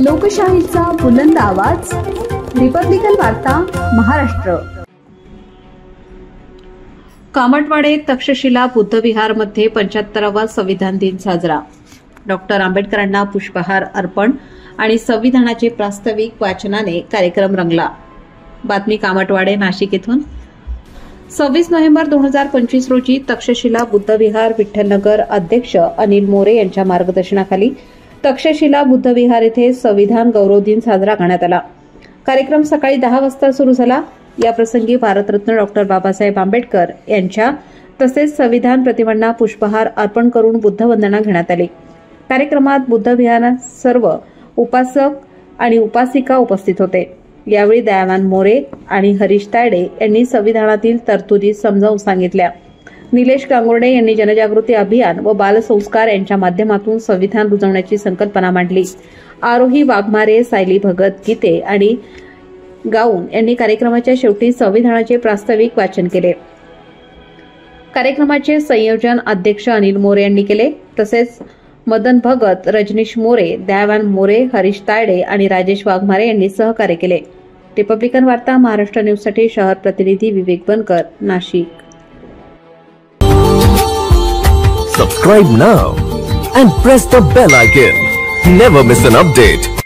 लोकशाहीचा बुलंद आवाज, रिपब्लिकन वार्ता महाराष्ट्र। कामठवाडे तक्षशिला बुद्धविहारमध्ये 75वा संविधान दिन साजरा। डॉक्टर आंबेडकरांना पुष्पहार अर्पण आणि संविधानाचे प्रास्ताविक वाचनाने कार्यक्रम रंगला। बातमी कामठवाडे नाशिक येथून। 26 नोव्हेंबर 2025 रोजी तक्षशिला बुद्धविहार विठ्ठलनगर अध्यक्ष अनिल मोरे यांच्या मार्गदर्शनाखाली तक्षशिला बुद्धविहार येथे संविधान गौरव दिन साजरा करण्यात आला। कार्यक्रम सकाळी 10 वाजता सुरू झाला। या प्रसंगी भारतरत्न डॉक्टर बाबासाहेब आंबेडकर यांच्या तसेच संविधान प्रतिमांना पुष्पहार अर्पण करून बुद्धवंदना घेण्यात आली। कार्यक्रमात बुद्धविहारात सर्व उपासक आणि उपासिका उपस्थित होते। यावेळी दयावान मोरे आणि हरीश तायडे यांनी संविधानातील तरतुदी समजावून सांगितल्या। निलेश गांगुर्डे यांनी जनजागृती अभियान व बालसंस्कार यांच्या माध्यमातून संविधान रुजवण्याची संकल्पना मांडली। आरोही वाघमारे, सायली भगत, गीते आणि गाऊन यांनी कार्यक्रमाच्या शेवटी संविधानाचे प्रास्ताविक वाचन केले। कार्यक्रमाचे संयोजन अध्यक्ष अनिल मोरे यांनी केले। तसेच मदन भगत, रजनीश मोरे, दयावान मोरे, हरीश तायडे आणि राजेश वाघमारे यांनी सहकार्य केले। रिपब्लिकन वार्ता महाराष्ट्र न्यूजसाठी शहर प्रतिनिधी विवेक बनकर, Nashik. Subscribe now and press the bell icon. Never miss an update.